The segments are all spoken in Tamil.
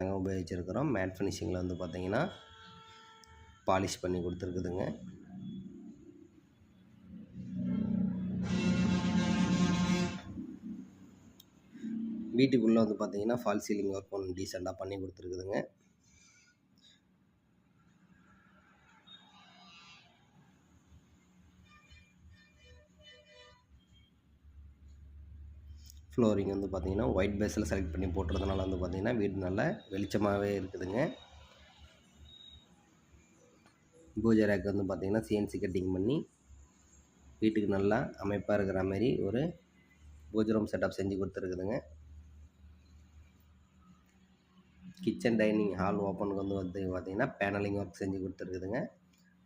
உபயோகிச்சிருக்கிறோம். மேட் ஃபினிஷிங்கில் வந்து பார்த்திங்கன்னா பாலிஷ் பண்ணி கொடுத்துருக்குதுங்க. வீட்டுக்குள்ளே வந்து பார்த்திங்கன்னா ஃபால் சீலிங் ஒர்க் ஒன்று டீசெண்டாக பண்ணி கொடுத்துருக்குதுங்க. ஃப்ளோரிங் வந்து பார்த்திங்கன்னா ஒயிட் பேஸில் செலக்ட் பண்ணி போட்டுறதுனால வந்து பார்த்திங்கன்னா வீடு நல்லா வெளிச்சமாகவே இருக்குதுங்க. பூஜை ரேக் வந்து பார்த்திங்கன்னா சிஎன்சி கட்டிங் பண்ணி வீட்டுக்கு நல்லா அமைப்பாக இருக்கிற மாதிரி ஒரு பூஜை ரூம் செட்டப் செஞ்சு கொடுத்துருக்குதுங்க. கிச்சன் டைனிங் ஹால் ஓப்பனுக்கு வந்து பார்த்திங்கன்னா பேனலிங் ஒர்க் செஞ்சு கொடுத்துருக்குதுங்க.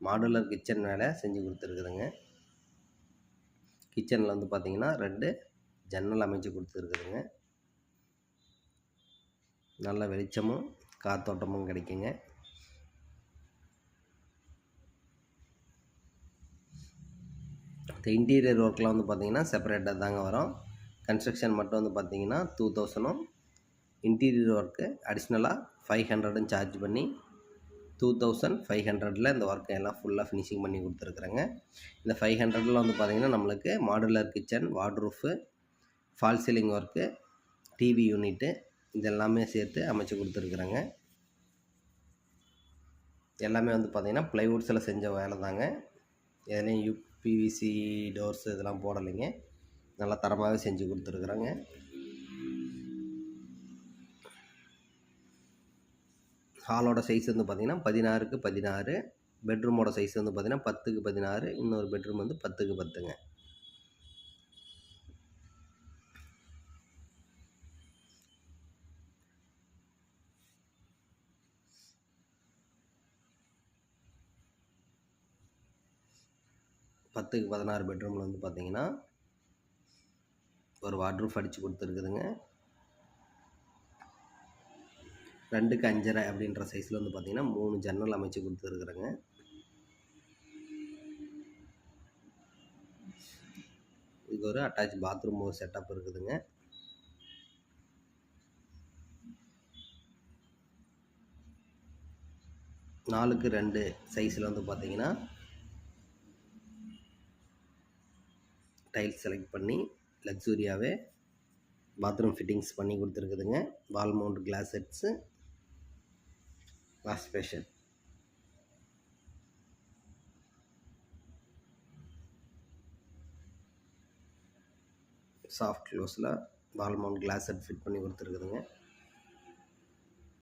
மாடுலர் கிச்சன் வேலை செஞ்சு கொடுத்துருக்குதுங்க. கிச்சனில் வந்து பார்த்திங்கன்னா 2 ஜன்னல் அமைச்சு கொடுத்துருக்குதுங்க. நல்ல வெளிச்சமும் காத்தோட்டமும் கிடைக்குங்க. இன்டீரியர் ஒர்க்லாம் வந்து பார்த்திங்கன்னா செப்பரேட்டாக தாங்க வரும். கன்ஸ்ட்ரக்ஷன் மட்டும் வந்து பார்த்திங்கன்னா 2000 இன்டீரியர் ஒர்க்கு அடிஷ்னலாக 500 சார்ஜ் பண்ணி 2500 இந்த ஒர்க்கை எல்லாம் ஃபுல்லாக ஃபினிஷிங் பண்ணி கொடுத்துருக்குறேங்க. இந்த 500 வந்து பார்த்திங்கன்னா நம்மளுக்கு modular kitchen, wardrobe, false ceiling work, TV unit இதெல்லாமே சேர்த்து அமைச்சு கொடுத்துருக்குறேங்க. எல்லாமே வந்து பார்த்திங்கன்னா ப்ளைவுட்ஸில் செஞ்ச வேலை தாங்க. எதுலேயும் யூபிவிசி டோர்ஸ் இதெல்லாம் போடலைங்க. நல்லா தரமாகவே செஞ்சு கொடுத்துருக்குறேங்க. ஹாலோட சைஸ் வந்து பார்த்திங்கன்னா 16க்கு 16. பெட்ரூமோட சைஸ் வந்து பார்த்திங்கன்னா 10க்கு 16. இன்னொரு பெட்ரூம் வந்து 10க்கு 10ங்க. பத்துக்கு 16 பெட்ரூமில் வந்து பார்த்திங்கன்னா ஒரு வார்ட்ரூஃப் அடித்து கொடுத்துருக்குதுங்க. 2க்கு 5.5 அப்படின்ற சைஸில் வந்து பார்த்திங்கன்னா 3 ஜன்னல் அமைச்சு கொடுத்துருக்குறேங்க. இதுக்கு ஒரு அட்டாச் பாத்ரூம் ஒரு செட்டப் இருக்குதுங்க. நாலுக்கு 2 சைஸில் வந்து பார்த்திங்கன்னா டைல்ஸ் செலக்ட் பண்ணி லக்ஸூரியாகவே பாத்ரூம் ஃபிட்டிங்ஸ் பண்ணி கொடுத்துருக்குதுங்க. Wall mount glass sets, wash basin, soft க்ளோஸில் wall mount glass set fit பண்ணி கொடுத்துருக்குதுங்க.